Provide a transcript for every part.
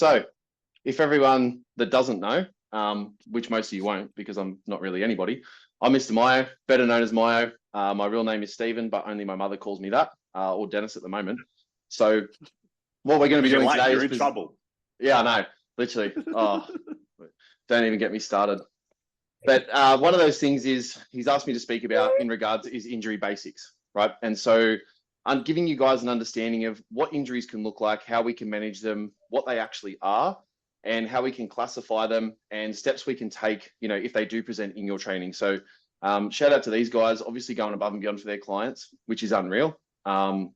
So if everyone that doesn't know, which most of you won't because I'm not really anybody, I'm Mr Myo, better known as Myo. My real name is Stephen, but only my mother calls me that, or Dennis at the moment. So what we're going to be doing today is in trouble. Yeah, I know, literally. Oh, don't even get me started. But one of those things is he's asked me to speak about in regards is injury basics, right? And so I'm giving you guys an understanding of what injuries can look like, how we can manage them, what they actually are, and how we can classify them and steps we can take, you know, if they do present in your training. So shout out to these guys, obviously going above and beyond for their clients, which is unreal,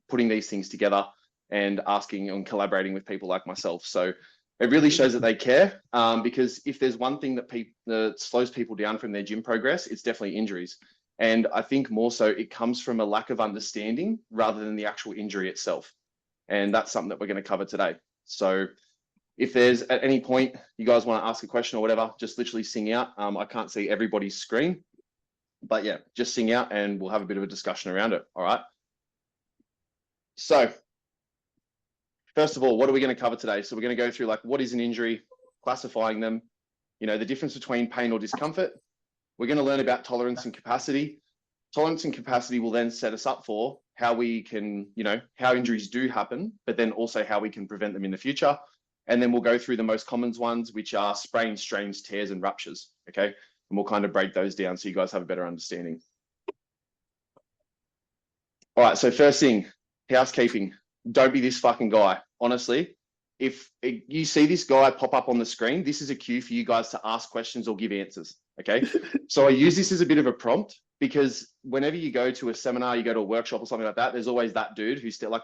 putting these things together and asking and collaborating with people like myself. So it really shows that they care, because if there's one thing that slows people down from their gym progress, it's definitely injuries. And I think more so it comes from a lack of understanding rather than the actual injury itself. And that's something that we're going to cover today. So if there's at any point you guys want to ask a question or whatever, just literally sing out. I can't see everybody's screen, but yeah, just sing out and we'll have a bit of a discussion around it. All right. So first of all, what are we going to cover today? So we're going to go through like what is an injury, classifying them, you know, the difference between pain or discomfort. We're going to learn about tolerance and capacity. Tolerance and capacity will then set us up for how we can, you know, how injuries do happen, but then also how we can prevent them in the future. And then we'll go through the most common ones, which are sprains, strains, tears, and ruptures. Okay. And we'll kind of break those down so you guys have a better understanding. All right. So first thing, housekeeping. Don't be this fucking guy. Honestly, if you see this guy pop up on the screen, this is a cue for you guys to ask questions or give answers. Okay. So I use this as a bit of a prompt because whenever you go to a seminar, you go to a workshop or something like that, there's always that dude who's still like,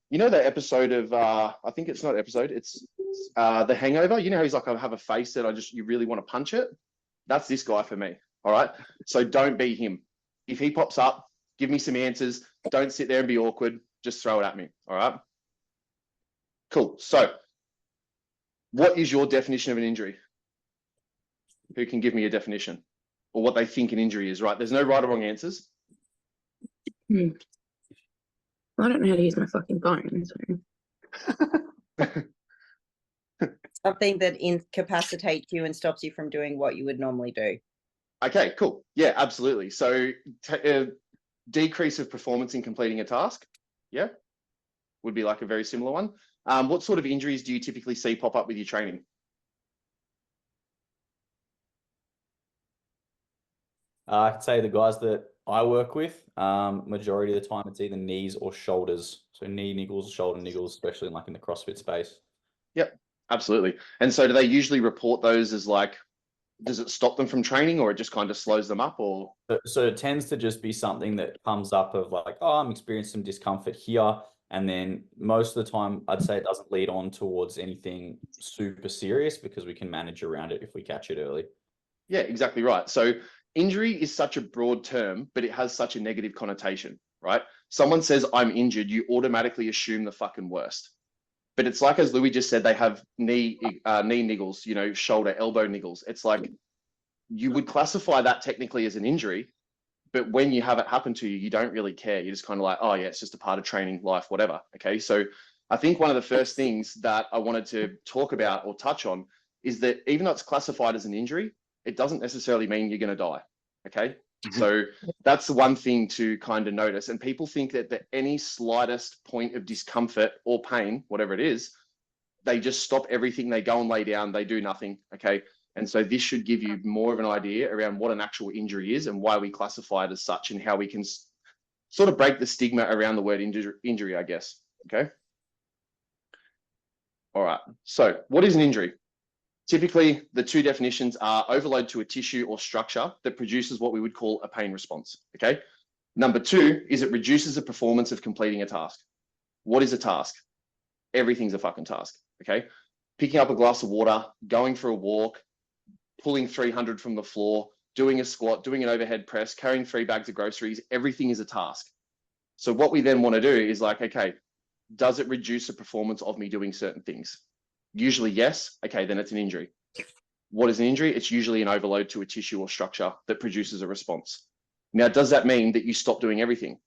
you know, the episode of, I think it's not episode, it's The Hangover. You know, he's like, I have a face that you really want to punch it. That's this guy for me. All right. So don't be him. If he pops up, give me some answers. Don't sit there and be awkward. Just throw it at me. All right. Cool. So what is your definition of an injury? Who can give me a definition or what they think an injury is, right? There's no right or wrong answers. I don't know how to use my fucking phone. So. Something that incapacitates you and stops you from doing what you would normally do. Okay, cool. Yeah, absolutely. So decrease of performance in completing a task. Yeah, would be like a very similar one. What sort of injuries do you typically see pop up with your training? I'd say the guys that I work with, majority of the time it's either knees or shoulders. So knee niggles, shoulder niggles, especially like in the CrossFit space. Yep, absolutely. And so do they usually report those as like, does it stop them from training or it just kind of slows them up or? So it tends to just be something that comes up of like, oh, I'm experiencing some discomfort here. And then most of the time, I'd say it doesn't lead on towards anything super serious because we can manage around it if we catch it early. Yeah, exactly right. So injury is such a broad term, but it has such a negative connotation, right? Someone says I'm injured, you automatically assume the fucking worst. But it's like, as Louis just said, they have knee niggles, you know, shoulder, elbow niggles. It's like you would classify that technically as an injury, but when you have it happen to you, you don't really care. You're just kind of like, oh yeah, it's just a part of training, life, whatever. Okay. So I think one of the first things that I wanted to talk about or touch on is that even though it's classified as an injury, it doesn't necessarily mean you're going to die. Okay. So that's the one thing to kind of notice. And people think that any slightest point of discomfort or pain, whatever it is, they just stop everything. They go and lay down, they do nothing. Okay. And so this should give you more of an idea around what an actual injury is and why we classify it as such and how we can sort of break the stigma around the word injury, I guess. Okay. All right. So what is an injury? Typically, the two definitions are overload to a tissue or structure that produces what we would call a pain response, okay? Number two is it reduces the performance of completing a task. What is a task? Everything's a fucking task, okay? Picking up a glass of water, going for a walk, pulling 300 from the floor, doing a squat, doing an overhead press, carrying 3 bags of groceries, everything is a task. So what we then want to do is like, okay, does it reduce the performance of me doing certain things? Usually yes, okay, then it's an injury. What is an injury? It's usually an overload to a tissue or structure that produces a response. Now, does that mean that you stop doing everything?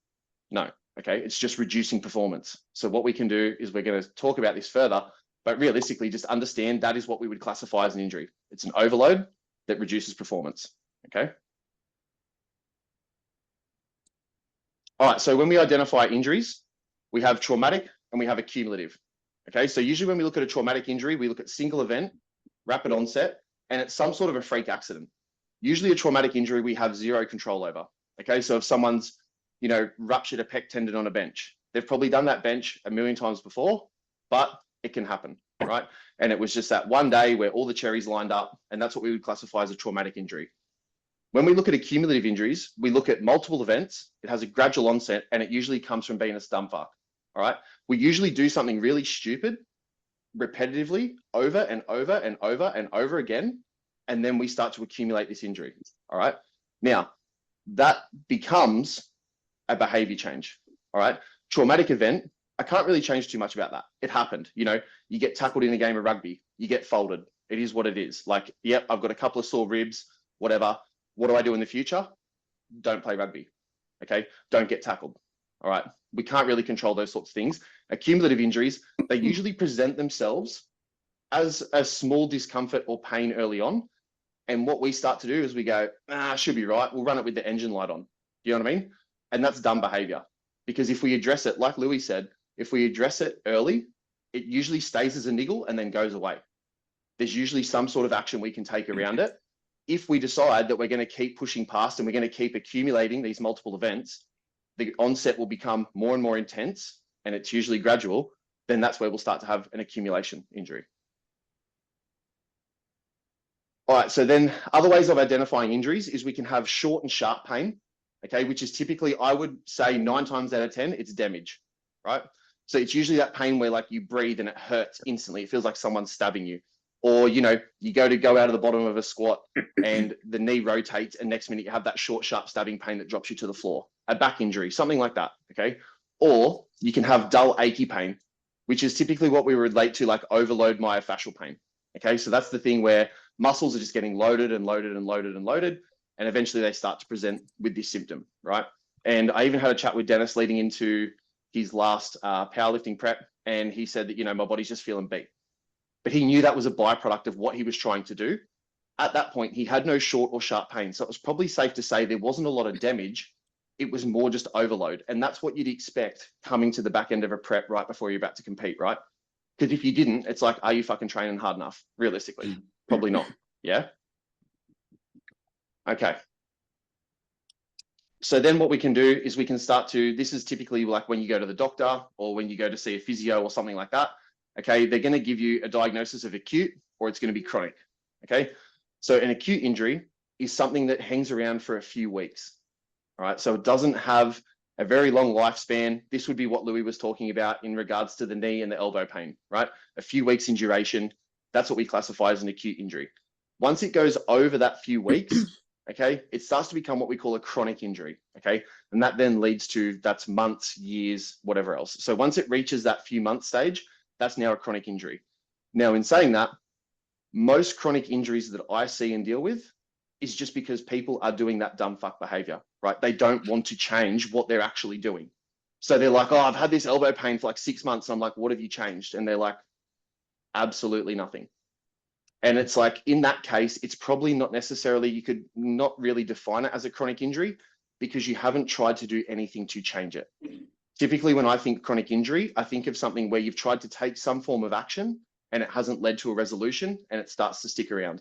No, okay, it's just reducing performance. So what we can do is we're going to talk about this further, But realistically, just understand that is what we would classify as an injury. It's an overload that reduces performance, okay? All right, so when we identify injuries, we have traumatic and we have accumulative, okay? So usually when we look at a traumatic injury, we look at single event, rapid onset, and it's some sort of a freak accident. Usually a traumatic injury, we have zero control over, okay? So if someone's, ruptured a pec tendon on a bench, they've probably done that bench a million times before, but it can happen, right? And it was just that one day where all the cherries lined up, and that's what we would classify as a traumatic injury. When we look at accumulative injuries, we look at multiple events. It has a gradual onset, and it usually comes from being a stump fuck, all right? We usually do something really stupid, repetitively, over and over and over and over again, and then we start to accumulate this injury, all right? Now, that becomes a behavior change, all right? Traumatic event, I can't really change too much about that. It happened, you get tackled in a game of rugby, you get folded. It is what it is. Like, yep, I've got a couple of sore ribs, whatever. What do I do in the future? Don't play rugby, okay? Don't get tackled, all right? We can't really control those sorts of things. Accumulative injuries, they usually present themselves as a small discomfort or pain early on. And what we start to do is we go, should be right. We'll run it with the engine light on. You know what I mean? And that's dumb behavior. Because if we address it, like Louis said, if we address it early, it usually stays as a niggle and then goes away. There's usually some sort of action we can take around it. If we decide that we're going to keep pushing past and we're going to keep accumulating these multiple events, the onset will become more and more intense, and it's usually gradual, then that's where we'll start to have an accumulation injury. All right, so then other ways of identifying injuries is we can have short and sharp pain, okay, which is typically, I would say 9 times out of 10, it's damage, right? So it's usually that pain where like you breathe and it hurts instantly. It feels like someone's stabbing you. Or, you go out of the bottom of a squat and the knee rotates and next minute you have that short, sharp stabbing pain that drops you to the floor. A back injury, something like that, okay? Or you can have dull, achy pain, which is typically what we relate to like overload myofascial pain, okay? So that's the thing where muscles are just getting loaded and loaded and loaded and loaded, and eventually they start to present with this symptom, right? And I even had a chat with Dennis leading into his last powerlifting prep, and he said that, my body's just feeling beat. But he knew that was a byproduct of what he was trying to do. At that point, he had no short or sharp pain. So it was probably safe to say there wasn't a lot of damage. It was more just overload. And that's what you'd expect coming to the back end of a prep right before you're about to compete, right? Because if you didn't, it's like, are you fucking training hard enough? Realistically, probably not. Yeah. Okay. So then what we can do is we can start to, this is typically like when you go to the doctor or when you go to see a physio or something like that. Okay, they're going to give you a diagnosis of acute or it's going to be chronic. Okay, so an acute injury is something that hangs around for a few weeks. All right, so it doesn't have a very long lifespan. This would be what Louis was talking about in regards to the knee and the elbow pain, right? A few weeks in duration. That's what we classify as an acute injury. Once it goes over that few weeks, okay, it starts to become what we call a chronic injury. Okay, and that then leads to that's months, years, whatever else. So once it reaches that few month stage, that's now a chronic injury. Now, in saying that, most chronic injuries that I see and deal with is just because people are doing that dumb fuck behavior, right? They don't want to change what they're actually doing. So they're like, oh, I've had this elbow pain for like 6 months. I'm like, what have you changed? And they're like, absolutely nothing. And it's like, in that case, it's probably not necessarily, you could not really define it as a chronic injury because you haven't tried to do anything to change it. Typically, when I think chronic injury, I think of something where you've tried to take some form of action and it hasn't led to a resolution and it starts to stick around.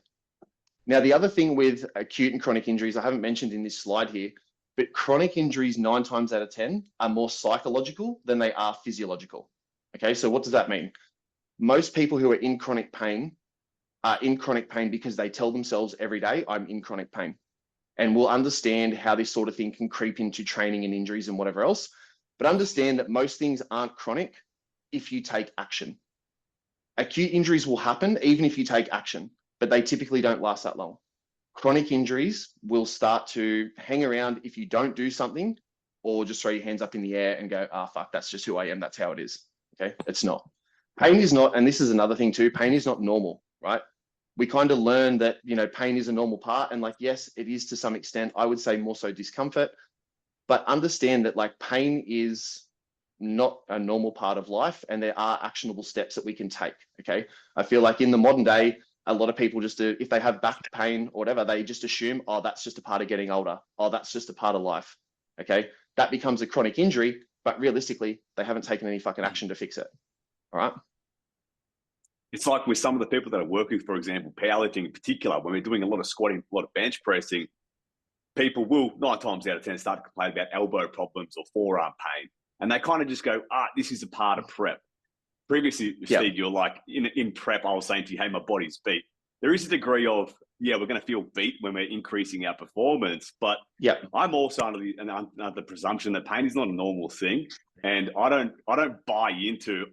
Now, the other thing with acute and chronic injuries, I haven't mentioned in this slide here, but chronic injuries 9 times out of 10 are more psychological than they are physiological. Okay, so what does that mean? Most people who are in chronic pain are in chronic pain because they tell themselves every day, I'm in chronic pain. And we'll understand how this sort of thing can creep into training and injuries and whatever else. But understand that most things aren't chronic if you take action. Acute injuries will happen even if you take action, but they typically don't last that long. Chronic injuries will start to hang around if you don't do something or just throw your hands up in the air and go, fuck, that's just who I am. That's how it is. Okay, it's not. Pain is not, and this is another thing too, pain is not normal, right? We kind of learn that, pain is a normal part. And like, yes, it is to some extent, I would say more so discomfort. But understand that like pain is not a normal part of life, and there are actionable steps that we can take. Okay. I feel like in the modern day, a lot of people just do, if they have back pain or whatever, they just assume, oh, that's just a part of getting older. Oh, that's just a part of life. Okay. That becomes a chronic injury, but realistically, they haven't taken any fucking action to fix it. All right. It's like with some of the people that I work with, for example, powerlifting in particular, when we're doing a lot of squatting, a lot of bench pressing, people will 9 times out of 10 start to complain about elbow problems or forearm pain. And they kind of just go, this is a part of prep. Previously, Steve, you're like, in prep, I was saying to you, hey, my body's beat. There is a degree of, we're going to feel beat when we're increasing our performance. But I'm also under the presumption that pain is not a normal thing. And I don't buy into,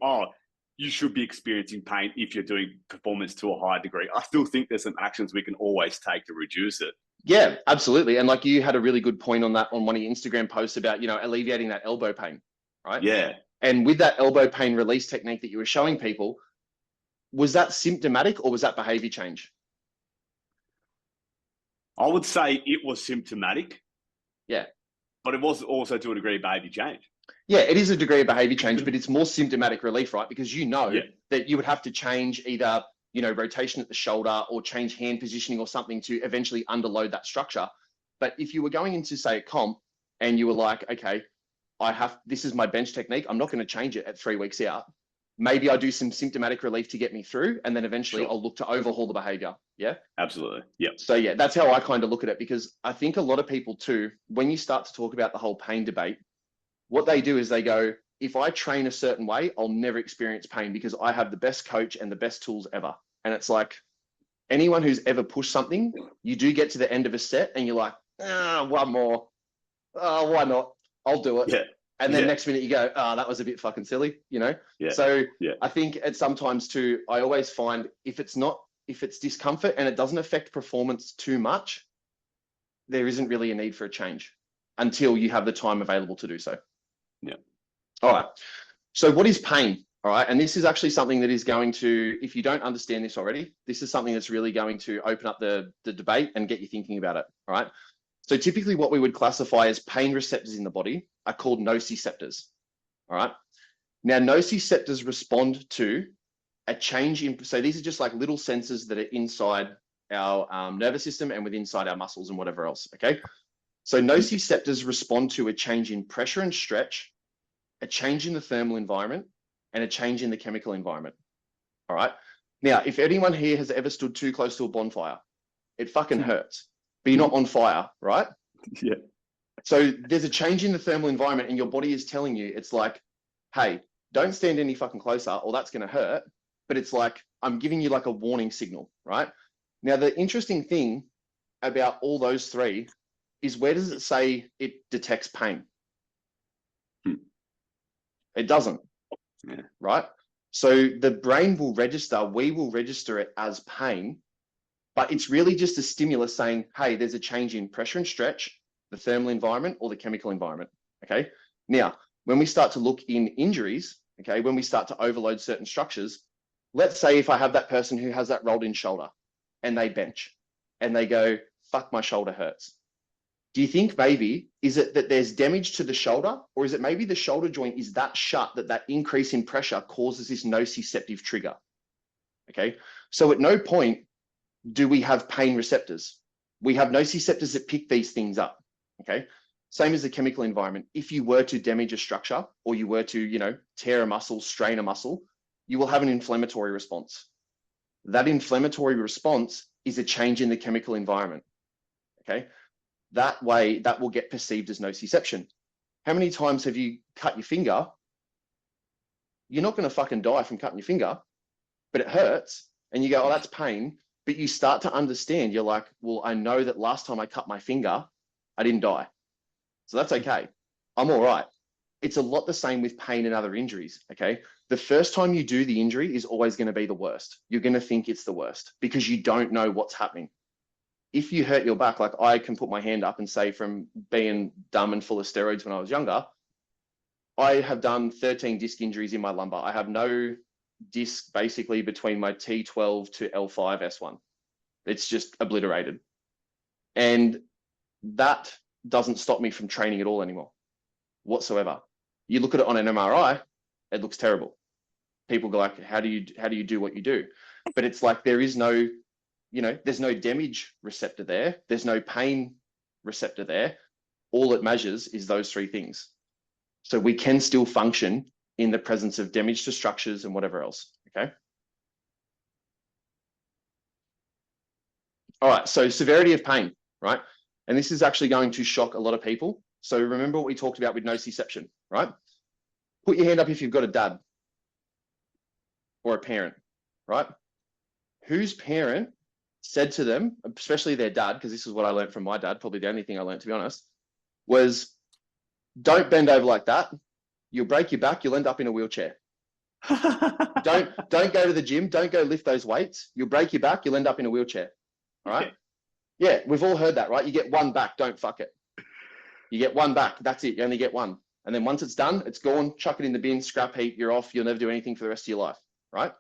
you should be experiencing pain if you're doing performance to a high degree. I still think there's some actions we can always take to reduce it. Yeah, absolutely. And like you had a really good point on that on one of your Instagram posts about, alleviating that elbow pain, right? Yeah. And with that elbow pain release technique that you were showing people, was that symptomatic or was that behavior change? I would say it was symptomatic. Yeah. But it was also to a degree behavior change. Yeah, it is a degree of behavior change, but it's more symptomatic relief, right? Because that you would have to change either, rotation at the shoulder or change hand positioning or something to eventually underload that structure. But if you were going into, say, a comp and you were like, okay, this is my bench technique, I'm not going to change it at 3 weeks out. Maybe I do some symptomatic relief to get me through, and then eventually I'll look to overhaul the behavior. Yeah. Absolutely. Yeah. So yeah, that's how I kind of look at it, because I think a lot of people too, when you start to talk about the whole pain debate, what they do is they go, if I train a certain way, I'll never experience pain because I have the best coach and the best tools ever. And it's like, anyone who's ever pushed something, you do get to the end of a set and you're like, one more. Oh, why not? I'll do it. Yeah. And then next minute you go, that was a bit fucking silly, Yeah. So I think it's sometimes too, I always find if it's discomfort and it doesn't affect performance too much, there isn't really a need for a change until you have the time available to do so. Yeah. All right. So what is pain? All right. And this is actually something that is going to, if you don't understand this already, this is something that's really going to open up the debate and get you thinking about it. All right. So typically what we would classify as pain receptors in the body are called nociceptors. All right. Now, nociceptors respond to a change in, so these are just like little sensors that are inside our nervous system and within inside our muscles and whatever else. Okay. So nociceptors respond to a change in pressure and stretch, a change in the thermal environment, and a change in the chemical environment. All right. Now, if anyone here has ever stood too close to a bonfire, it fucking hurts, but you're not on fire, right? Yeah. So there's a change in the thermal environment and your body is telling you, it's like, hey, don't stand any fucking closer or that's going to hurt. But it's like, I'm giving you like a warning signal, right? Now, the interesting thing about all those three is, where does it say it detects pain? It doesn't, right? So the brain will register, we will register it as pain, but it's really just a stimulus saying, hey, there's a change in pressure and stretch, the thermal environment or the chemical environment, okay? Now, when we start to look in injuries, okay, when we start to overload certain structures, let's say if I have that person who has that rolled in shoulder and they bench and they go, fuck, my shoulder hurts. Do you think maybe, is it that there's damage to the shoulder, or is it maybe the shoulder joint is that shut that increase in pressure causes this nociceptive trigger? Okay, so at no point do we have pain receptors. We have nociceptors that pick these things up, okay? Same as the chemical environment. If you were to damage a structure or you were to, tear a muscle, strain a muscle, you will have an inflammatory response. That inflammatory response is a change in the chemical environment, okay? That way, that will get perceived as nociception. How many times have you cut your finger? You're not going to fucking die from cutting your finger, but it hurts. And you go, oh, that's pain. But you start to understand, you're like, well, I know that last time I cut my finger, I didn't die. So that's okay. I'm all right. It's a lot the same with pain and other injuries, okay? The first time you do the injury is always going to be the worst. You're going to think it's the worst because you don't know what's happening. If you hurt your back, like I can put my hand up and say, from being dumb and full of steroids when I was younger, I have done 13 disc injuries in my lumbar. I have no disc basically between my T12 to L5 S1. It's just obliterated. And that doesn't stop me from training at all anymore, whatsoever. You look at it on an MRI, it looks terrible. People go like, how do you do what you do? But it's like there is no, there's no damage receptor there. There's no pain receptor there. All it measures is those three things. So we can still function in the presence of damage to structures and whatever else, okay? All right, so severity of pain, right? And this is actually going to shock a lot of people. So remember what we talked about with nociception, right? Put your hand up if you've got a dad or a parent, right? Whose parent said to them, especially their dad, because this is what I learned from my dad, probably the only thing I learned, to be honest, was don't bend over like that. You'll break your back. You'll end up in a wheelchair. Don't go to the gym. Don't go lift those weights. You'll break your back. You'll end up in a wheelchair. All right. Yeah, we've all heard that, right? You get one back. Don't fuck it. You get one back. That's it. You only get one. And then once it's done, it's gone. Chuck it in the bin, scrap heap. You're off. You'll never do anything for the rest of your life. Right?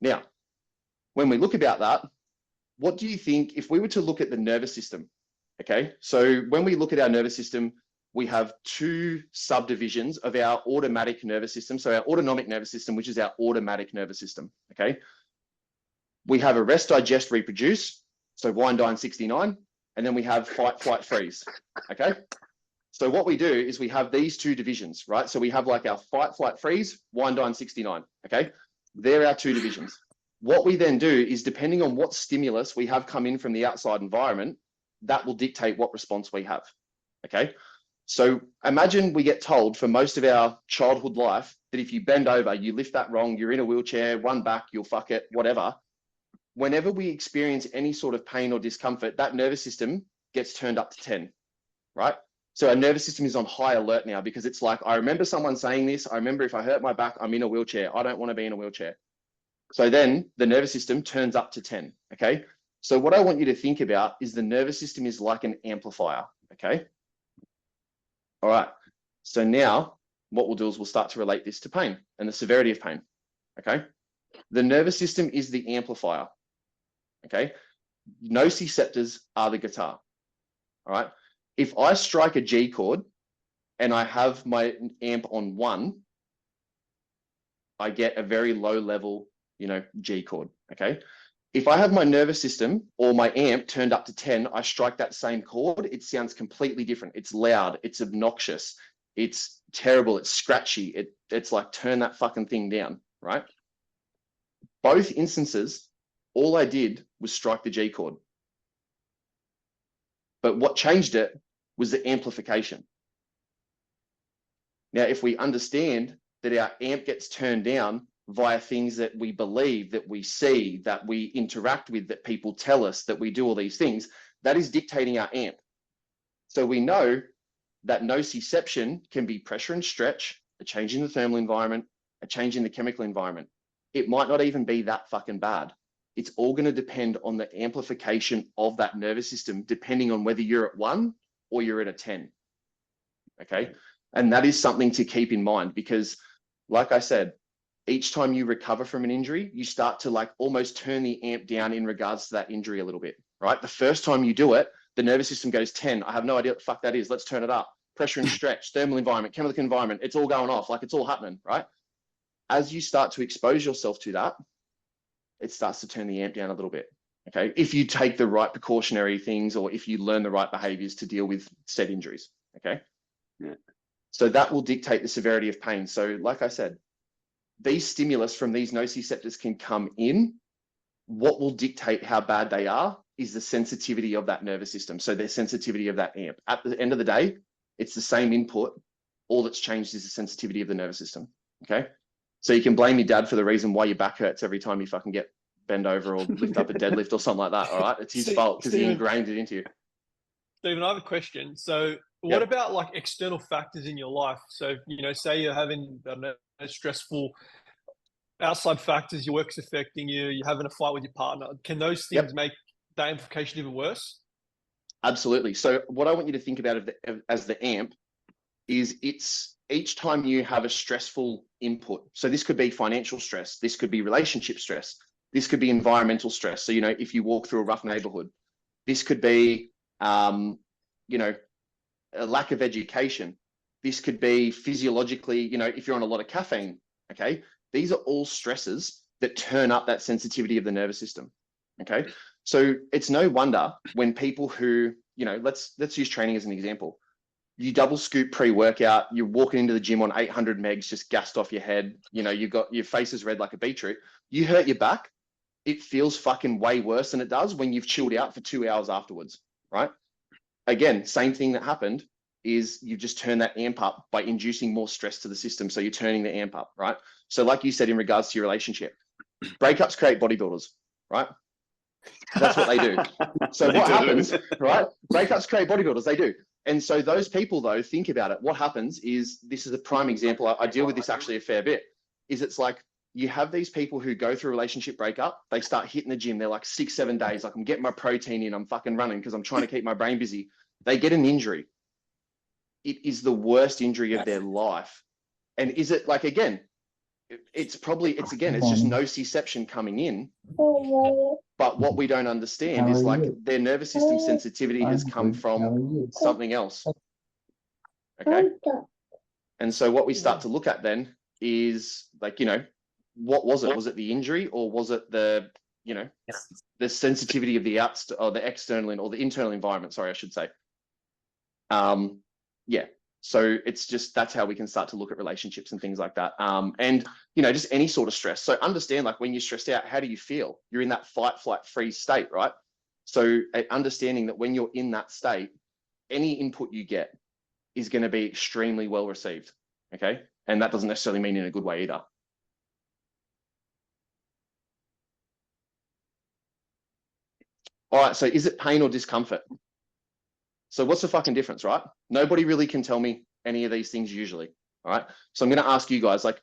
Now, when we look about that, what do you think if we were to look at the nervous system? Okay. So when we look at our nervous system, we have two subdivisions of our automatic nervous system. So our autonomic nervous system, which is our automatic nervous system, okay? We have arrest, digest, reproduce, so wind, dine, 69, and then we have fight, flight, freeze, okay? So what we do is we have these two divisions, right? So we have like our fight, flight, freeze, wind, dine, 69, okay? They're our two divisions. What we then do is depending on what stimulus we have come in from the outside environment, that will dictate what response we have, okay? So imagine we get told for most of our childhood life that if you bend over, you lift that wrong, you're in a wheelchair, one back, you'll fuck it, whatever. Whenever we experience any sort of pain or discomfort, that nervous system gets turned up to 10, right? So our nervous system is on high alert now because it's like, I remember someone saying this. I remember if I hurt my back, I'm in a wheelchair. I don't want to be in a wheelchair. So then the nervous system turns up to 10, okay? So what I want you to think about is the nervous system is like an amplifier, okay? All right, so now what we'll do is we'll start to relate this to pain and the severity of pain, okay? The nervous system is the amplifier, okay? Nociceptors are the guitar, all right? If I strike a G chord and I have my amp on 1, I get a very low level, G chord, okay? If I have my nervous system or my amp turned up to 10, I strike that same chord, it sounds completely different. It's loud, it's obnoxious, it's terrible, it's scratchy, it's like turn that fucking thing down, right? Both instances, all I did was strike the G chord. But what changed it was the amplification. Now, if we understand that our amp gets turned down via things that we believe, that we see, that we interact with, that people tell us, that we do all these things, that is dictating our amp. So we know that nociception can be pressure and stretch, a change in the thermal environment, a change in the chemical environment. It might not even be that fucking bad. It's all going to depend on the amplification of that nervous system, depending on whether you're at 1 or you're at a 10. Okay. And that is something to keep in mind because, like I said, each time you recover from an injury, you start to like almost turn the amp down in regards to that injury a little bit, right? The first time you do it, the nervous system goes 10. I have no idea what the fuck that is. Let's turn it up. Pressure and stretch, thermal environment, chemical environment. It's all going off. Like it's all happening, right? As you start to expose yourself to that, it starts to turn the amp down a little bit. Okay. If you take the right precautionary things or if you learn the right behaviors to deal with said injuries. Okay. Yeah. So that will dictate the severity of pain. So like I said, these stimulus from these nociceptors can come in. What will dictate how bad they are is the sensitivity of that nervous system. So the sensitivity of that amp. At the end of the day, it's the same input. All that's changed is the sensitivity of the nervous system. Okay. So you can blame your dad for the reason why your back hurts every time you fucking get bend over or lift up a deadlift or something like that. All right. It's his fault because he ingrained it into you. Stephen, I have a question. So what about like external factors in your life? So, say you're having stressful outside factors, your work's affecting you, you're having a fight with your partner. Can those things make that amplification even worse? Absolutely. So what I want you to think about as the amp is it's each time you have a stressful input. So this could be financial stress. This could be relationship stress. This could be environmental stress. So, if you walk through a rough neighborhood, this could be, a lack of education. This could be physiologically, you know, if you're on a lot of caffeine, okay? These are all stresses that turn up that sensitivity of the nervous system, okay? So it's no wonder when people who, you know, let's use training as an example. You double scoop pre-workout, you're walking into the gym on 800 megs, just gassed off your head. You know, you got your face is red like a beetroot. You hurt your back. It feels fucking way worse than it does when you've chilled out for 2 hours afterwards, right? Again, same thing that happened is you just turn that amp up by inducing more stress to the system. So you're turning the amp up, right? So like you said, in regards to your relationship, breakups create bodybuilders, right? That's what they do. So what happens, right? Breakups create bodybuilders, they do. And so those people though, think about it. What happens is, this is a prime example. I deal with this actually a fair bit, is it's like, you have these people who go through a relationship breakup, they start hitting the gym. They're like 6-7 days, like I'm getting my protein in, I'm fucking running because I'm trying to keep my brain busy. They get an injury. It is the worst injury of their life. And is it like, again, it's just nociception coming in. But what we don't understand is like their nervous system sensitivity has come from something else. Okay. And so what we start to look at then is like, you know, what was it? Was it the injury, or was it the, you know, the sensitivity of the or the external or the internal environment? Sorry, I should say. Yeah. So it's just, that's how we can start to look at relationships and things like that. And, you know, just any sort of stress. So understand, like when you're stressed out, how do you feel? You're in that fight, flight, freeze state, right? So understanding that when you're in that state, any input you get is going to be extremely well received. Okay. And that doesn't necessarily mean in a good way either. All right. So is it pain or discomfort? So what's the fucking difference, right? Nobody really can tell me any of these things usually. All right. So I'm going to ask you guys, like,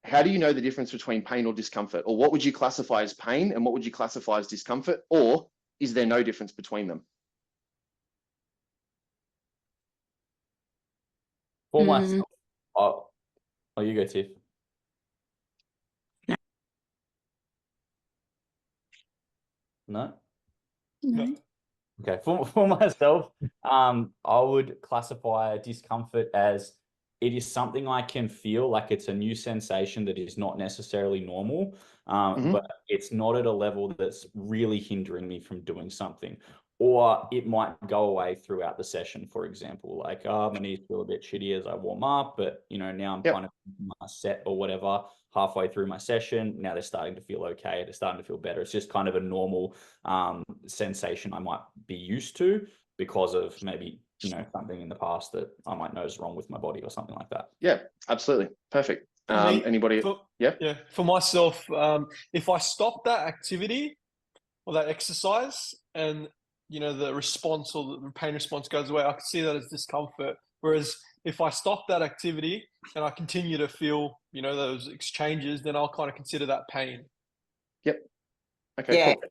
how do you know the difference between pain or discomfort? Or what would you classify as pain and what would you classify as discomfort? Or is there no difference between them? For myself, oh, you go, Tiff. No? No. Okay, for myself, I would classify discomfort as it is something I can feel, like it's a new sensation that is not necessarily normal, but it's not at a level that's really hindering me from doing something. Or it might go away throughout the session, for example, like, my knees feel a bit shitty as I warm up, but, you know, now I'm kind of my set or whatever, halfway through my session, now they're starting to feel okay, they're starting to feel better. It's just kind of a normal sensation I might be used to because of maybe, you know, something in the past that I might know is wrong with my body or something like that. Yeah, absolutely. Perfect. Anybody? Yeah. For myself, if I stop that activity or that exercise and, you know, the response or the pain response goes away, I can see that as discomfort. Whereas if I stop that activity and I continue to feel, you know, those exchanges, then I'll kind of consider that pain. Yep. Okay. Yeah. Cool.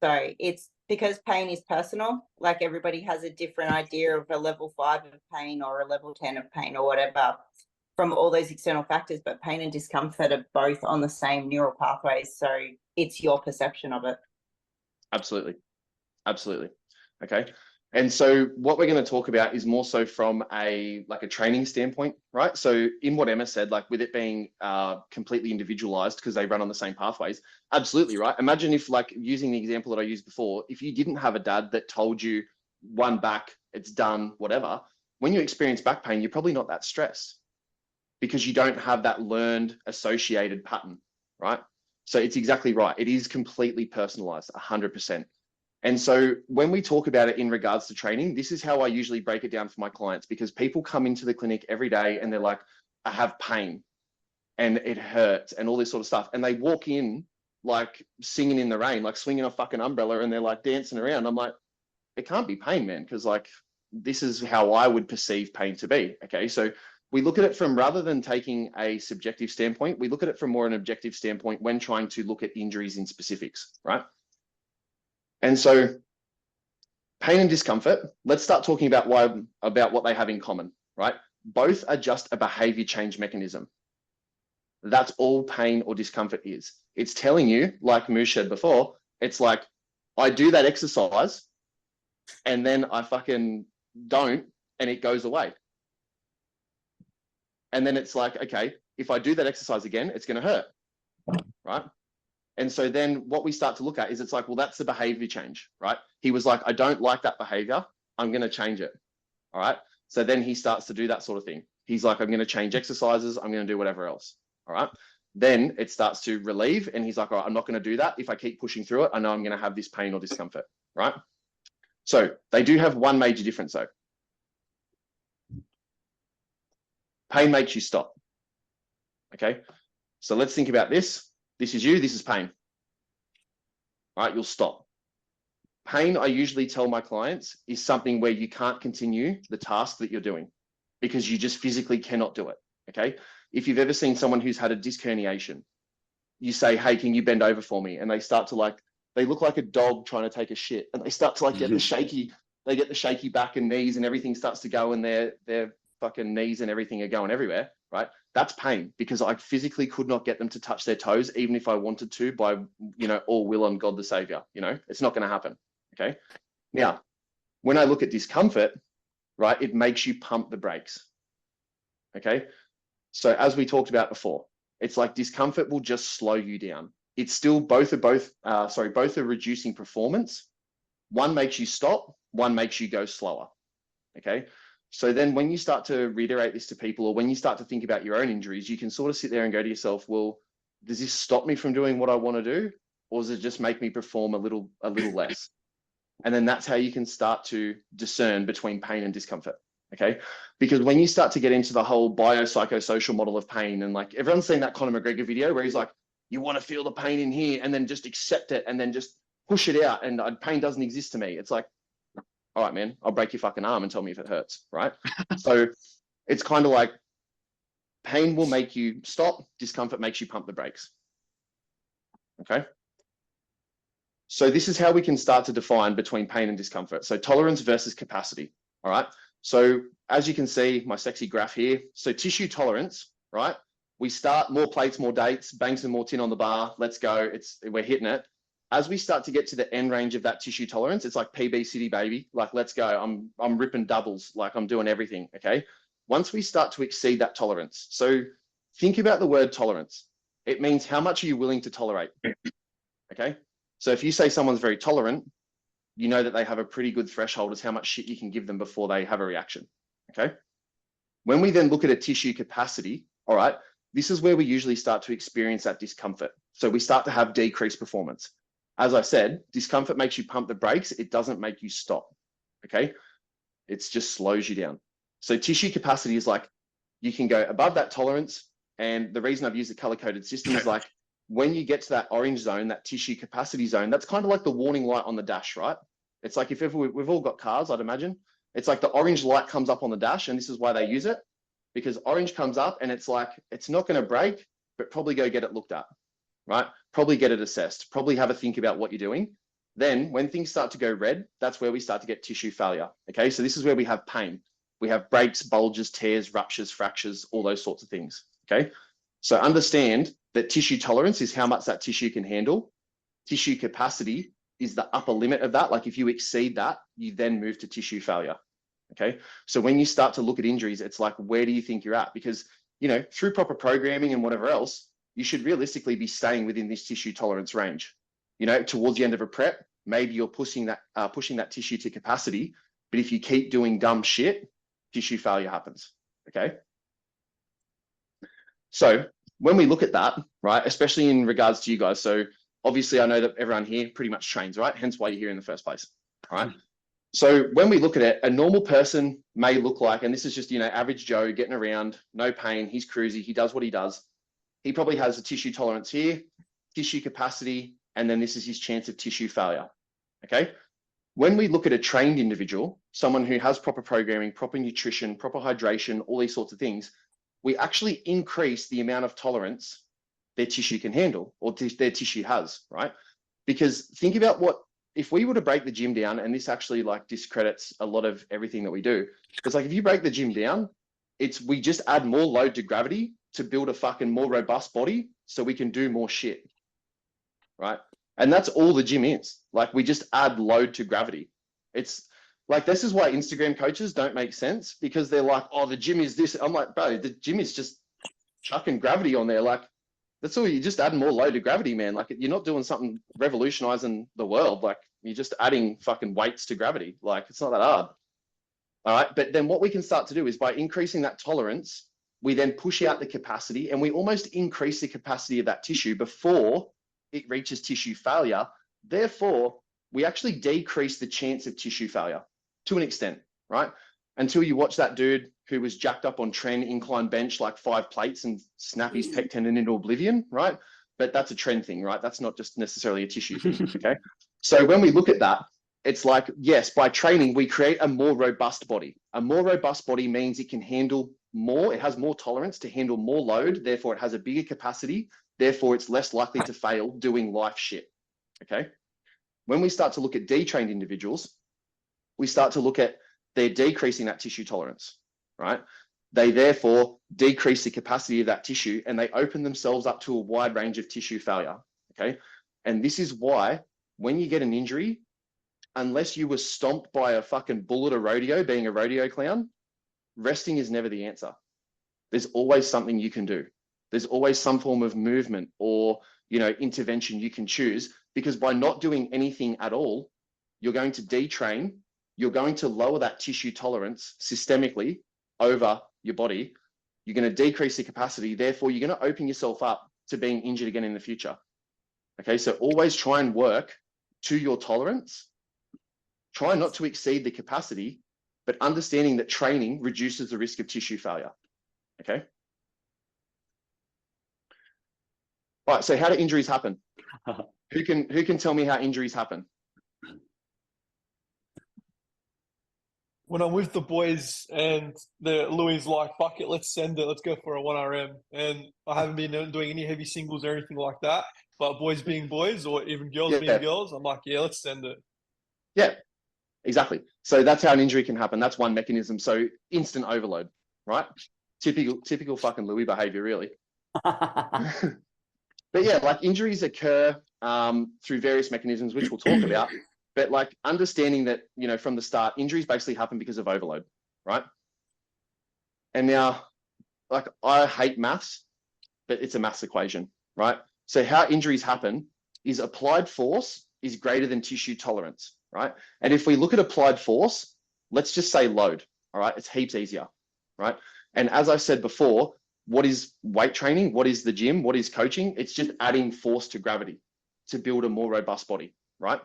So it's because pain is personal. Like everybody has a different idea of a level 5 of pain or a level 10 of pain or whatever from all those external factors. But pain and discomfort are both on the same neural pathways. So it's your perception of it. Absolutely. Absolutely. Okay. And so what we're going to talk about is more so from a training standpoint, right? So in what Emma said, like with it being completely individualized because they run on the same pathways. Absolutely, right? Imagine if, like, using the example that I used before, if you didn't have a dad that told you one back, it's done, whatever, when you experience back pain, you're probably not that stressed because you don't have that learned associated pattern, right? So it's exactly right. It is completely personalized, 100%. And so when we talk about it in regards to training, this is how I usually break it down for my clients, because people come into the clinic every day and they're like, I have pain and it hurts and all this sort of stuff. And they walk in like singing in the rain, like swinging a fucking umbrella, and they're like dancing around. I'm like, it can't be pain, man, because like this is how I would perceive pain to be. Okay. So we look at it from, rather than taking a subjective standpoint, we look at it from more an objective standpoint when trying to look at injuries in specifics, right? And so pain and discomfort, let's start talking about what they have in common, right? Both are just a behavior change mechanism. That's all pain or discomfort is. It's telling you, like Moosh said before, it's like, I do that exercise and then I fucking don't, and it goes away. And then it's like, okay, if I do that exercise again, it's going to hurt, right? And so then what we start to look at is it's like, well, that's the behavior change, right? He was like, I don't like that behavior. I'm going to change it. All right. So then he starts to do that sort of thing. He's like, I'm going to change exercises. I'm going to do whatever else. All right. Then it starts to relieve. And he's like, all right, I'm not going to do that. If I keep pushing through it, I know I'm going to have this pain or discomfort. Right. So they do have one major difference though. Pain makes you stop. Okay. So let's think about this. This is you. This is pain. All right. You'll stop. Pain, I usually tell my clients, is something where you can't continue the task that you're doing because you just physically cannot do it. Okay. If you've ever seen someone who's had a disc herniation, you say, hey, can you bend over for me? And they start to like, they look like a dog trying to take a shit, and they start to like get the shaky, they get the shaky back and knees, and everything starts to go, and their fucking knees and everything are going everywhere, right? That's pain because I physically could not get them to touch their toes, even if I wanted to, by, you know, all will on God the Savior. You know, it's not going to happen. Okay. Now, when I look at discomfort, right, it makes you pump the brakes. Okay. So as we talked about before, it's like discomfort will just slow you down. It's still both are reducing performance. One makes you stop, one makes you go slower. Okay. So then when you start to reiterate this to people, or when you start to think about your own injuries, you can sort of sit there and go to yourself, well, does this stop me from doing what I want to do? Or does it just make me perform a little less? And then that's how you can start to discern between pain and discomfort. Okay. Because when you start to get into the whole biopsychosocial model of pain, and like everyone's seen that Conor McGregor video where he's like, you want to feel the pain in here and then just accept it and then just push it out, and pain doesn't exist to me. It's like, all right, man, I'll break your fucking arm and tell me if it hurts. Right. So it's kind of like pain will make you stop, discomfort makes you pump the brakes. Okay. So this is how we can start to define between pain and discomfort. So tolerance versus capacity. All right. So as you can see, my sexy graph here. So tissue tolerance, right? We start more plates, more dates, bang some more tin on the bar. Let's go. We're hitting it. As we start to get to the end range of that tissue tolerance, it's like PB City, baby. Like, let's go. I'm ripping doubles. Like, I'm doing everything. Okay. Once we start to exceed that tolerance. So think about the word tolerance. It means how much are you willing to tolerate? Okay. So if you say someone's very tolerant, you know that they have a pretty good threshold as how much shit you can give them before they have a reaction. Okay. When we then look at a tissue capacity, all right, this is where we usually start to experience that discomfort. So we start to have decreased performance. As I said, discomfort makes you pump the brakes. It doesn't make you stop. Okay. It just slows you down. So tissue capacity is like, you can go above that tolerance. And the reason I've used the color-coded system is like, when you get to that orange zone, that tissue capacity zone, that's kind of like the warning light on the dash, right? It's like if ever we've all got cars, I'd imagine. It's like the orange light comes up on the dash, and this is why they use it, because orange comes up and it's like, it's not going to break, but probably go get it looked at, right? Probably get it assessed, probably have a think about what you're doing. Then when things start to go red, that's where we start to get tissue failure. Okay, so this is where we have pain. We have breaks, bulges, tears, ruptures, fractures, all those sorts of things. Okay, so understand that tissue tolerance is how much that tissue can handle. Tissue capacity is the upper limit of that. Like if you exceed that, you then move to tissue failure. Okay. So when you start to look at injuries, it's like, where do you think you're at? Because, you know, through proper programming and whatever else, you should realistically be staying within this tissue tolerance range. You know, towards the end of a prep, maybe you're pushing that tissue to capacity. But if you keep doing dumb shit, tissue failure happens. Okay. So when we look at that, right, especially in regards to you guys, so obviously I know that everyone here pretty much trains, right? Hence why you're here in the first place, all right? So when we look at it, a normal person may look like, and this is just, you know, average Joe getting around, no pain, he's cruisy, he does what he does. He probably has a tissue tolerance here, tissue capacity, and then this is his chance of tissue failure, okay? When we look at a trained individual, someone who has proper programming, proper nutrition, proper hydration, all these sorts of things, we actually increase the amount of tolerance their tissue can handle, or their tissue has, right? Because think about what, if we were to break the gym down, and this actually like discredits a lot of everything that we do, because like if you break the gym down, we just add more load to gravity to build a fucking more robust body so we can do more shit, right? And that's all the gym is. Like we just add load to gravity. It's Like, this is why Instagram coaches don't make sense, because they're like, oh, the gym is this. I'm like, bro, the gym is just chucking gravity on there. Like, that's all. You just add more load to gravity, man. Like, you're not doing something revolutionizing the world. Like, you're just adding fucking weights to gravity. Like, it's not that hard. All right. But then what we can start to do is, by increasing that tolerance, we then push out the capacity, and we almost increase the capacity of that tissue before it reaches tissue failure. Therefore, we actually decrease the chance of tissue failure to an extent, right? Until you watch that dude who was jacked up on trend incline bench like 5 plates and snap his pec tendon into oblivion, right? But that's a trend thing, right? That's not just necessarily a tissue thing, okay? So when we look at that, it's like, yes, by training, we create a more robust body. A more robust body means it can handle more, it has more tolerance to handle more load, therefore it has a bigger capacity, therefore it's less likely to fail doing life shit, okay? When we start to look at detrained individuals, we start to look at they're decreasing that tissue tolerance, right? They therefore decrease the capacity of that tissue, and they open themselves up to a wide range of tissue failure, okay? And this is why when you get an injury, unless you were stomped by a fucking bull at a rodeo, being a rodeo clown, resting is never the answer. There's always something you can do. There's always some form of movement or, you know, intervention you can choose, because by not doing anything at all, you're going to detrain, you're going to lower that tissue tolerance systemically over your body. You're going to decrease the capacity. Therefore, you're going to open yourself up to being injured again in the future. Okay, so always try and work to your tolerance. Try not to exceed the capacity, but understanding that training reduces the risk of tissue failure. Okay. All right, so how do injuries happen? Who can tell me how injuries happen? When I'm with the boys and the Louis like, fuck it, let's send it, let's go for a 1RM. And I haven't been doing any heavy singles or anything like that. But boys being boys, or even girls being girls, I'm like, yeah, let's send it. Yeah, exactly. So that's how an injury can happen. That's one mechanism. So instant overload, right? Typical fucking Louis behavior, really. But yeah, like, injuries occur through various mechanisms, which we'll talk about. But like, understanding that, you know, from the start, injuries basically happen because of overload, right? And now, like, I hate maths, but it's a maths equation, right? So how injuries happen is applied force is greater than tissue tolerance, right? And if we look at applied force, let's just say load, all right? It's heaps easier, right? And as I said before, what is weight training? What is the gym? What is coaching? It's just adding force to gravity to build a more robust body, right?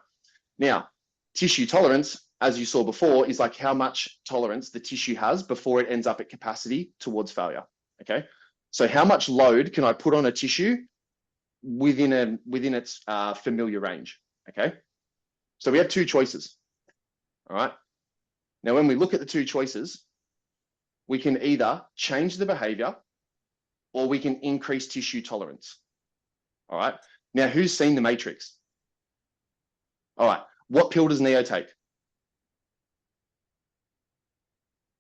Now, tissue tolerance, as you saw before, is like how much tolerance the tissue has before it ends up at capacity towards failure, okay? So how much load can I put on a tissue within its familiar range, okay? So we have 2 choices, all right? Now, when we look at the 2 choices, we can either change the behavior or we can increase tissue tolerance, all right? Now, who's seen The Matrix? All right, what pill does Neo take?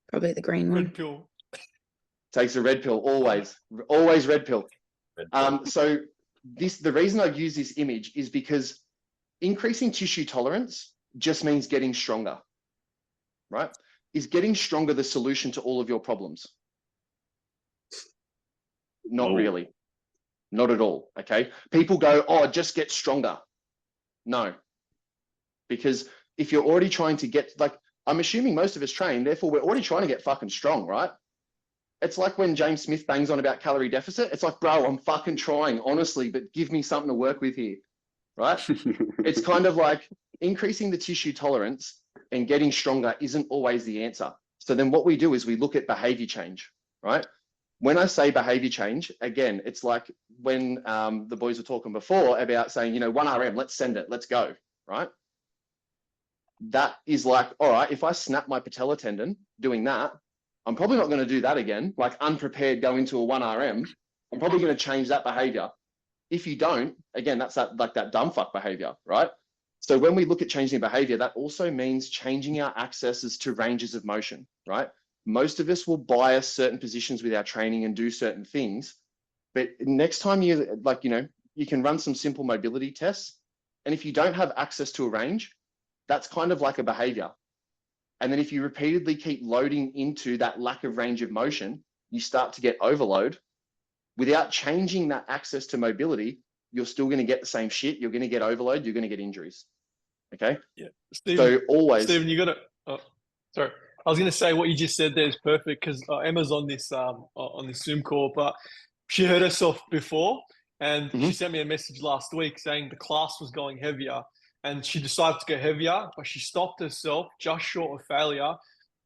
Probably the green one. red pill. Takes a red pill, always red pill. So the reason I use this image is because increasing tissue tolerance just means getting stronger, right? Is getting stronger the solution to all of your problems? Not really, not at all, okay? People go, oh, just get stronger. No, because if you're already trying to get, like, I'm assuming most of us train, therefore we're already trying to get fucking strong, right? It's like when James Smith bangs on about calorie deficit. It's like, bro, I'm fucking trying, honestly, but give me something to work with here, right? It's kind of like increasing the tissue tolerance and getting stronger isn't always the answer. So then what we do is we look at behavior change, right? When I say behavior change, again, it's like when the boys were talking before about saying, you know, 1RM, let's send it, let's go, right? That is like, all right, if I snap my patella tendon doing that, I'm probably not going to do that again, like unprepared, go into a 1RM. I'm probably going to change that behavior. If you don't, again, that's that dumb fuck behavior, right? So when we look at changing behavior, that also means changing our accesses to ranges of motion, right? Most of us will bias certain positions with our training and do certain things. But next time you, like, you know, you can run some simple mobility tests. And if you don't have access to a range, that's kind of like a behavior. And then if you repeatedly keep loading into that lack of range of motion, you start to get overload. Without changing that access to mobility, you're still going to get the same shit. You're going to get overload. You're going to get injuries. Okay. Yeah. Stephen, So always. Stephen, you got to. Oh, sorry. I was going to say what you just said there is perfect because Emma's on this Zoom call, but she heard herself before, and she sent me a message last week saying the class was going heavier, and she decided to go heavier, but she stopped herself just short of failure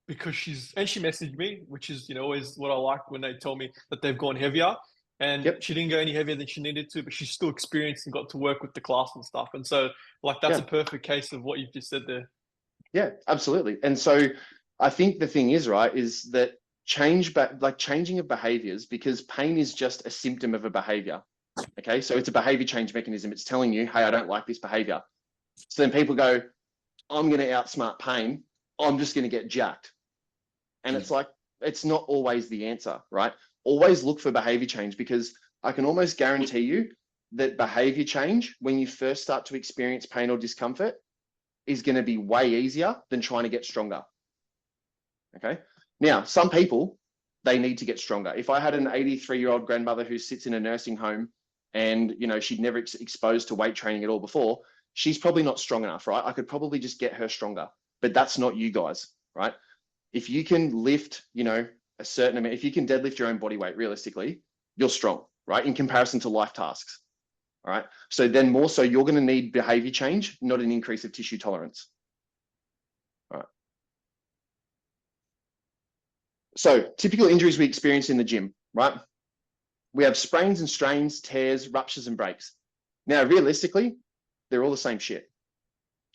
because she messaged me, which is always what I like when they tell me that they've gone heavier. And she didn't go any heavier than she needed to, but she still experienced and got to work with the class and stuff. And so, that's a perfect case of what you've just said there. Yeah, absolutely. And so I think the thing is, right, is that changing of behaviors, because pain is just a symptom of a behavior. Okay. So it's a behavior change mechanism. It's telling you, hey, I don't like this behavior. So then people go, I'm going to outsmart pain. I'm just going to get jacked. And it's like, it's not always the answer, right? Always look for behavior change, because I can almost guarantee you that behavior change, when you first start to experience pain or discomfort, is going to be way easier than trying to get stronger. Okay. Now, some people, they need to get stronger. If I had an 83-year-old grandmother who sits in a nursing home and, she'd never exposed to weight training at all before, she's probably not strong enough, right? I could probably just get her stronger, but that's not you guys, right? If you can lift, a certain amount, if you can deadlift your own body weight, realistically, you're strong, right? In comparison to life tasks. All right. So then more so you're going to need behavior change, not an increase of tissue tolerance. All right. So typical injuries we experience in the gym, right? We have sprains and strains, tears, ruptures and breaks. Now, realistically, they're all the same shit,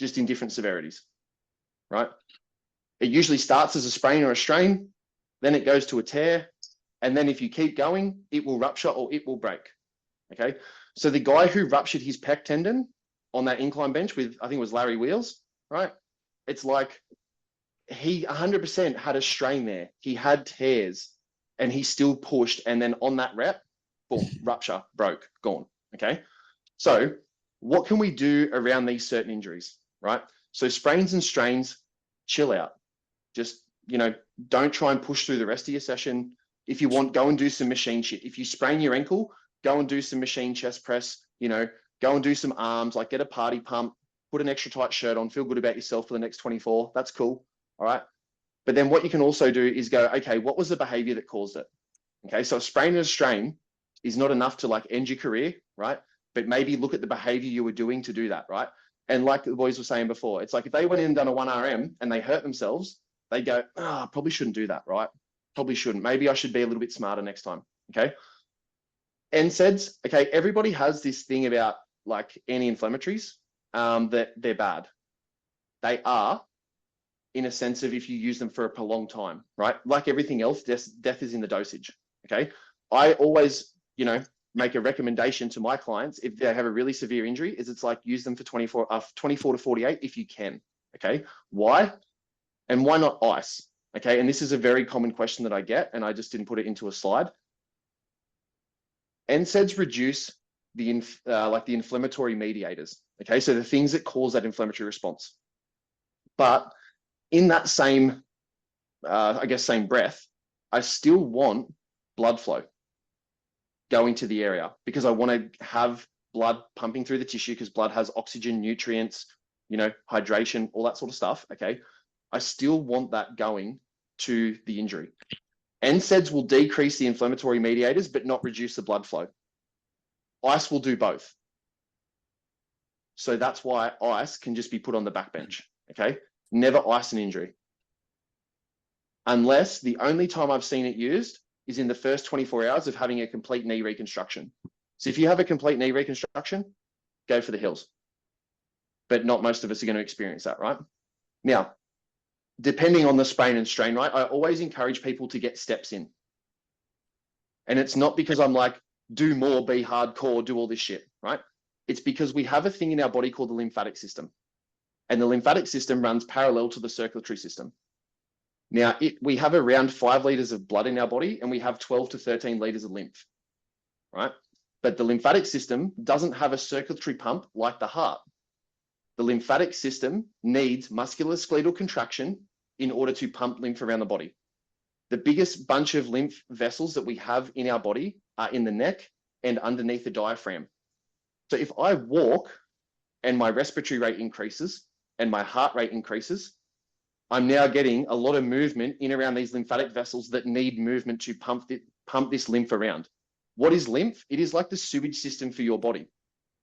just in different severities, right? It usually starts as a sprain or a strain, then it goes to a tear, and then if you keep going, it will rupture or it will break. Okay. So the guy who ruptured his pec tendon on that incline bench with, I think it was Larry Wheels, right? It's like he 100% had a strain there. He had tears and he still pushed. And then on that rep, boom, rupture, broke, gone. Okay. So what can we do around these certain injuries, right? So sprains and strains, chill out. Just, don't try and push through the rest of your session. If you want, go and do some machine shit. If you sprain your ankle, go and do some machine chest press, go and do some arms, like get a party pump, put an extra tight shirt on, feel good about yourself for the next 24. That's cool. All right. But then what you can also do is go, okay, what was the behavior that caused it? Okay. So a sprain and a strain is not enough to end your career, right? But maybe look at the behavior you were doing to do that, right? And like the boys were saying before, it's like if they went in and done a 1RM and they hurt themselves, they go, probably shouldn't do that, right? Probably shouldn't. Maybe I should be a little bit smarter next time. Okay. NSAIDs, okay, everybody has this thing about anti-inflammatories that they're bad. They are, in a sense of if you use them for a prolonged time, right? Like everything else, death is in the dosage, okay? I always, make a recommendation to my clients if they have a really severe injury, is it's use them for 24 to 48 if you can, okay? Why? And why not ice, okay? And this is a very common question that I get, and I just didn't put it into a slide. NSAIDs reduce the inflammatory mediators. Okay, so the things that cause that inflammatory response. But in that same, same breath, I still want blood flow going to the area because I want to have blood pumping through the tissue because blood has oxygen, nutrients, hydration, all that sort of stuff. Okay, I still want that going to the injury. NSAIDs will decrease the inflammatory mediators, but not reduce the blood flow. Ice will do both. So that's why ice can just be put on the backbench, okay? Never ice an injury. Unless the only time I've seen it used is in the first 24 hours of having a complete knee reconstruction. So if you have a complete knee reconstruction, go for the hills. But not most of us are going to experience that, right? Now, depending on the sprain and strain, right? I always encourage people to get steps in. And it's not because I'm do more, be hardcore, do all this shit, right? It's because we have a thing in our body called the lymphatic system. And the lymphatic system runs parallel to the circulatory system. Now, we have around 5 liters of blood in our body and we have 12 to 13 liters of lymph, right? But the lymphatic system doesn't have a circulatory pump like the heart. The lymphatic system needs musculoskeletal contraction in order to pump lymph around the body. The biggest bunch of lymph vessels that we have in our body are in the neck and underneath the diaphragm. So if I walk and my respiratory rate increases and my heart rate increases, I'm now getting a lot of movement in around these lymphatic vessels that need movement to pump this lymph around. What is lymph? It is like the sewage system for your body.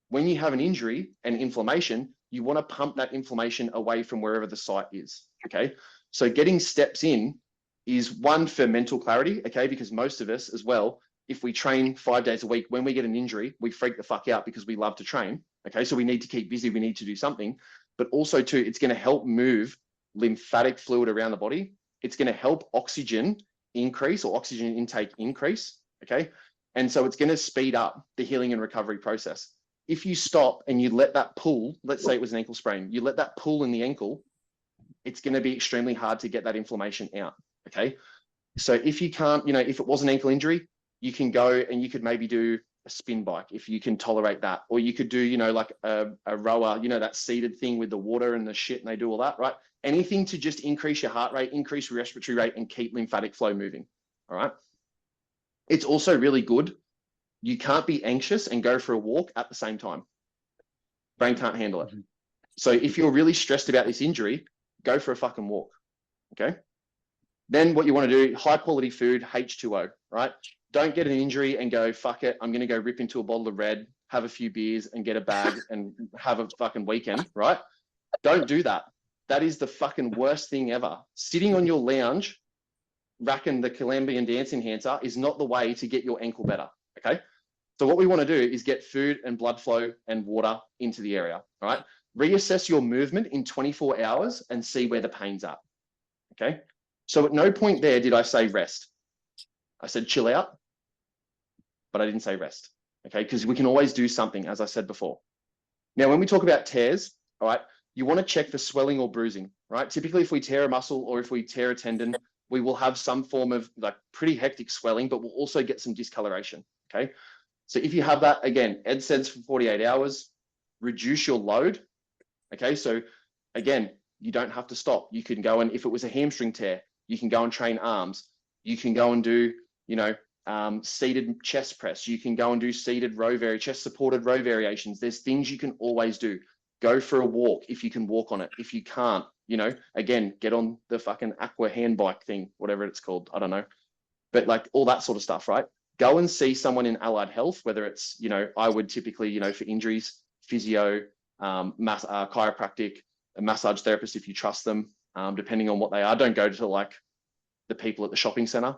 When you have an injury and inflammation, you want to pump that inflammation away from wherever the site is, okay? So getting steps in is one for mental clarity, okay? Because most of us as well, if we train 5 days a week, when we get an injury, we freak the fuck out because we love to train, okay? So we need to keep busy, we need to do something, but also too, it's going to help move lymphatic fluid around the body. It's going to help oxygen increase or oxygen intake increase, okay? And so it's going to speed up the healing and recovery process. If you stop and you let that pull, let's say it was an ankle sprain, you let that pull in the ankle, it's going to be extremely hard to get that inflammation out, okay? So if you can't, if it was an ankle injury, you can go and you could maybe do a spin bike if you can tolerate that. Or you could do, like a rower, that seated thing with the water and the shit and they do all that, right? Anything to just increase your heart rate, increase your respiratory rate and keep lymphatic flow moving, all right? It's also really good. You can't be anxious and go for a walk at the same time. Brain can't handle it. So if you're really stressed about this injury, go for a fucking walk, okay? Then what you want to do, high quality food, H2O, right? Don't get an injury and go, fuck it, I'm going to go rip into a bottle of red, have a few beers and get a bag and have a fucking weekend, right? Don't do that. That is the fucking worst thing ever. Sitting on your lounge, racking the Colombian dance enhancer is not the way to get your ankle better, okay? So what we want to do is get food and blood flow and water into the area, all right? Reassess your movement in 24 hours and see where the pain's at, okay? So at no point there did I say rest. I said chill out, but I didn't say rest, okay? Because we can always do something, as I said before. Now, when we talk about tears, all right, you want to check for swelling or bruising, right? Typically, if we tear a muscle or if we tear a tendon, we will have some form of like pretty hectic swelling, but we'll also get some discoloration, okay? So if you have that, again, NSAIDs for 48 hours, reduce your load, okay? So again, you don't have to stop. You can go and, if it was a hamstring tear, you can go and train arms. You can go and do, seated chest press. You can go and do seated chest supported row variations. There's things you can always do. Go for a walk if you can walk on it. If you can't, again, get on the fucking aqua hand bike thing, whatever it's called. I don't know. But like all that sort of stuff, right? Go and see someone in allied health, whether it's, I would typically, for injuries, physio, chiropractic, a massage therapist if you trust them, depending on what they are. Don't go to like the people at the shopping center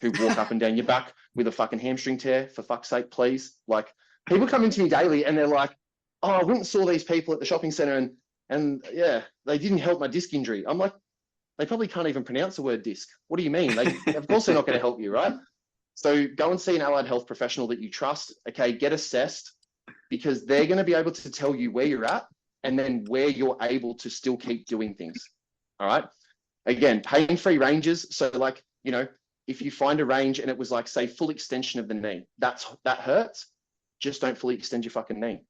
who walk up and down your back with a fucking hamstring tear, for fuck's sake, please. Like people come into me daily and they're like, oh, I went and saw these people at the shopping center and yeah, they didn't help my disc injury. I'm like, they probably can't even pronounce the word disc. What do you mean? Of course they're not going to help you, right? So go and see an allied health professional that you trust, okay, get assessed, because they're going to be able to tell you where you're at and then where you're able to still keep doing things, all right? Again, pain-free ranges. So like, if you find a range and it was like, say, full extension of the knee, that hurts, just don't fully extend your fucking knee.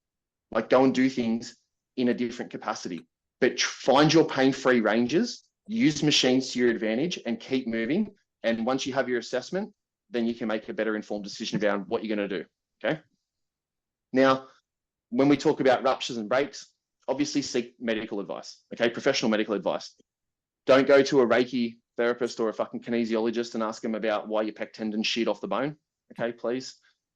Like go and do things in a different capacity, but find your pain-free ranges, use machines to your advantage and keep moving. And once you have your assessment, then you can make a better informed decision about what you're going to do, okay? Now, when we talk about ruptures and breaks, obviously seek medical advice, okay? Professional medical advice. Don't go to a Reiki therapist or a fucking kinesiologist and ask them about why your pec tendon shit off the bone, okay, please?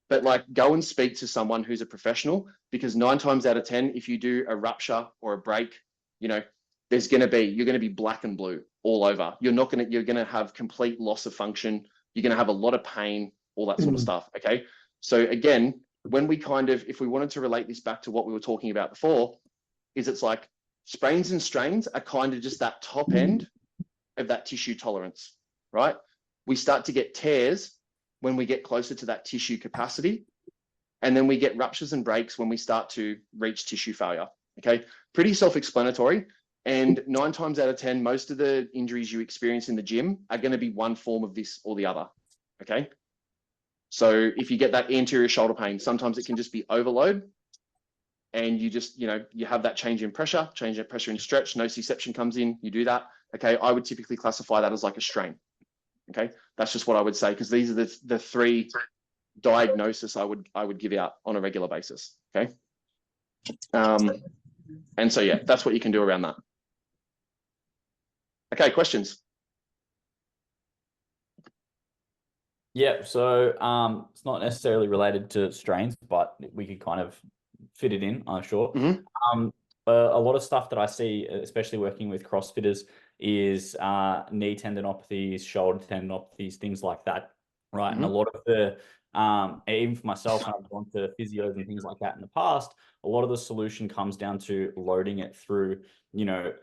But like go and speak to someone who's a professional, because 9 times out of 10, if you do a rupture or a break, you're going to be black and blue all over. You're going to have complete loss of function. You're going to have a lot of pain, all that sort of stuff, okay? So again, when we if we wanted to relate this back to what we were talking about before, is it's like sprains and strains are kind of just that top end of that tissue tolerance, right? We start to get tears when we get closer to that tissue capacity, and then we get ruptures and breaks when we start to reach tissue failure, okay? Pretty self-explanatory. And 9 times out of 10, most of the injuries you experience in the gym are going to be one form of this or the other, okay? So if you get that anterior shoulder pain, sometimes it can just be overload and you just, you have that change in pressure in stretch, nociception comes in, you do that. Okay, I would typically classify that as like a strain. Okay, that's just what I would say, because these are the three diagnosis I would give out on a regular basis. Okay. And so, yeah, that's what you can do around that. Okay, questions? Yeah, so it's not necessarily related to strains, but we could kind of fit it in, I'm sure. A lot of stuff that I see, especially working with CrossFitters, is knee tendinopathies, shoulder tendinopathies, things like that, right? And a lot of the, even for myself, when I've gone to physios and things like that in the past, a lot of the solution comes down to loading it through,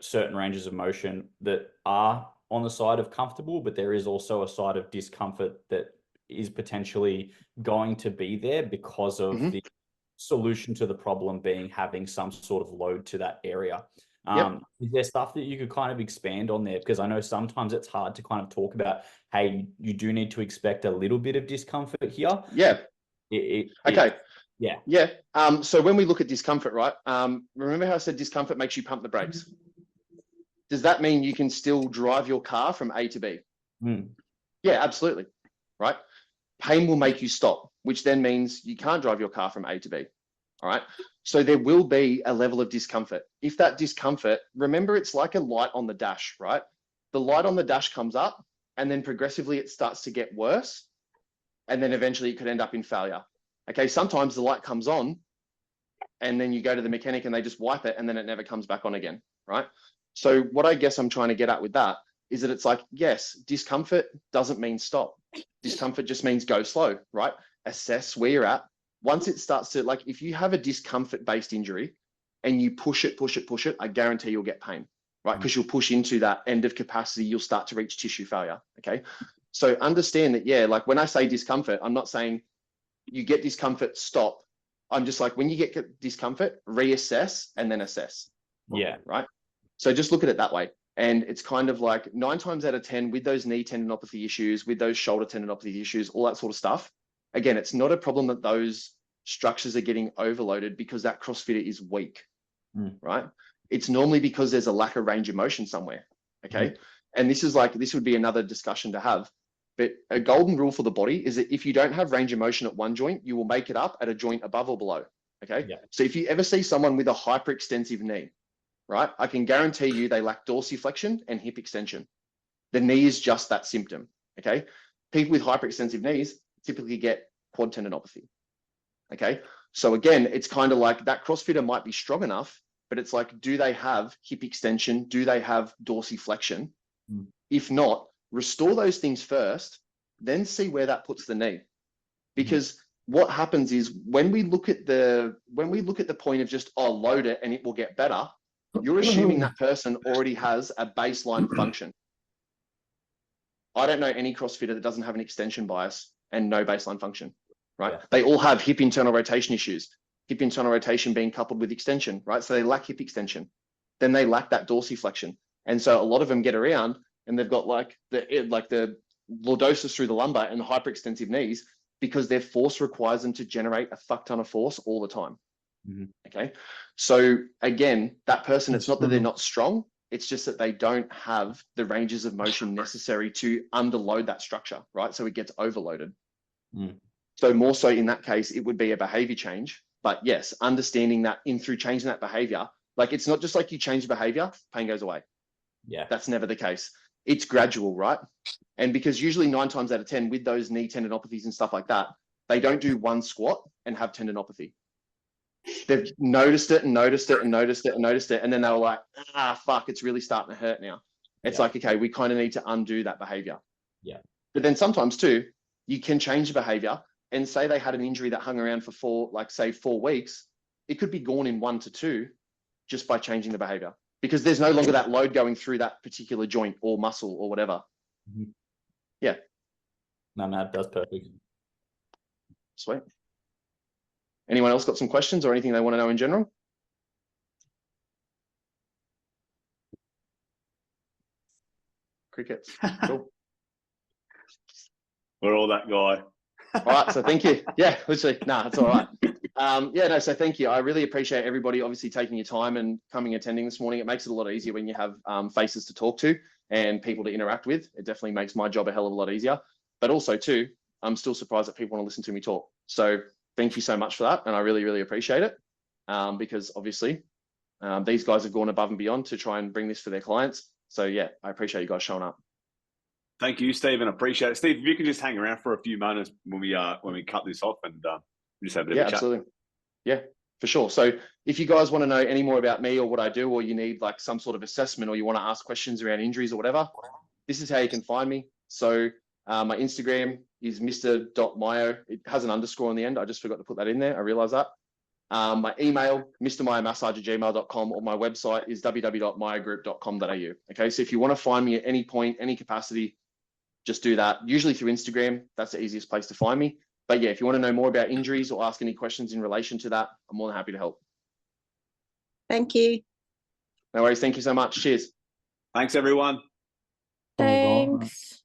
certain ranges of motion that are on the side of comfortable, but there is also a side of discomfort that is potentially going to be there because of the solution to the problem being having some sort of load to that area. Is there stuff that you could kind of expand on there? Because I know sometimes it's hard to kind of talk about, hey, you do need to expect a little bit of discomfort here. Yeah. Okay. Yeah. So when we look at discomfort, right? Remember how I said discomfort makes you pump the brakes? Does that mean you can still drive your car from A to B? Yeah, absolutely. Right? Pain will make you stop, which then means you can't drive your car from A to B. All right. So there will be a level of discomfort. If that discomfort, remember, it's like a light on the dash, right? The light on the dash comes up and then progressively it starts to get worse. And then eventually it could end up in failure. Okay. Sometimes the light comes on and then you go to the mechanic and they just wipe it and then it never comes back on again. Right. So what I guess I'm trying to get at with that is that it's like, yes, discomfort doesn't mean stop. Discomfort just means go slow, right? Assess where you're at. Once it starts to, like, if you have a discomfort-based injury and you push it, I guarantee you'll get pain, right? Because you'll push into that end of capacity, you'll start to reach tissue failure, okay? So understand that, yeah, like when I say discomfort, I'm not saying you get discomfort, stop. I'm just like, when you get discomfort, reassess and then assess. Yeah. Right? So just look at it that way. And it's kind of like 9 times out of 10 with those knee tendinopathy issues, with those shoulder tendinopathy issues, all that sort of stuff. Again, it's not a problem that those structures are getting overloaded because that CrossFitter is weak, right? It's normally because there's a lack of range of motion somewhere, okay? And this would be another discussion to have. But a golden rule for the body is that if you don't have range of motion at one joint, you will make it up at a joint above or below, okay? Yeah. So if you ever see someone with a hyperextensive knee, right, I can guarantee you they lack dorsiflexion and hip extension. The knee is just that symptom, okay? People with hyperextensive knees typically get quad tendinopathy, okay? So again, it's kind of like that CrossFitter might be strong enough, but it's like, do they have hip extension? Do they have dorsiflexion? If not, restore those things first, then see where that puts the knee. Because what happens is when we look at the point of just, oh, load it and it will get better, you're assuming that person already has a baseline function. I don't know any CrossFitter that doesn't have an extension bias and no baseline function, right? Yeah. They all have hip internal rotation issues, hip internal rotation being coupled with extension, right? So they lack hip extension. Then they lack that dorsiflexion. And so a lot of them get around and they've got like the lordosis through the lumbar and the hyperextensive knees because their force requires them to generate a fuck ton of force all the time. Okay. So again, that person, it's not that they're not strong. It's just that they don't have the ranges of motion necessary to underload that structure, right? So it gets overloaded. So more so in that case, it would be a behavior change. But yes, understanding that through changing that behavior, like it's not just like you change the behavior, pain goes away. Yeah. That's never the case. It's gradual, right? And because usually 9 times out of 10 with those knee tendinopathies and stuff like that, they don't do one squat and have tendinopathy. They've noticed it and noticed it and noticed it and noticed it. And then they were like, fuck, it's really starting to hurt now. It's like, okay, we kind of need to undo that behavior. Yeah. But then sometimes too, you can change the behavior and say they had an injury that hung around for 4 weeks. It could be gone in 1 to 2 just by changing the behavior because there's no longer that load going through that particular joint or muscle or whatever. Yeah. No, that's perfect. Sweet. Anyone else got some questions or anything they want to know in general? Crickets. Cool. We're all that guy. All right, so thank you. Yeah, literally, it's all right. Yeah, no, so thank you. I really appreciate everybody obviously taking your time and coming attending this morning. It makes it a lot easier when you have faces to talk to and people to interact with. It definitely makes my job a hell of a lot easier. But also too, I'm still surprised that people want to listen to me talk. So thank you so much for that. And I really, really appreciate it because obviously these guys have gone above and beyond to try and bring this for their clients. So yeah, I appreciate you guys showing up. Thank you, Stephen. Appreciate it. Steve, if you could just hang around for a few moments when we cut this off and just have a bit of a chat. Absolutely. Yeah, for sure. So if you guys want to know any more about me or what I do, or you need like some sort of assessment, or you want to ask questions around injuries or whatever, this is how you can find me. So my Instagram is Mr.Myo. It has an underscore on the end. I just forgot to put that in there. I realize that. My email, mrmyomassage@gmail.com, or my website is www.myogroup.com.au. Okay, so if you want to find me at any point, any capacity, just do that. Usually through Instagram. That's the easiest place to find me. But yeah, if you want to know more about injuries or ask any questions in relation to that, I'm more than happy to help. Thank you. No worries. Thank you so much. Cheers. Thanks, everyone. Thanks.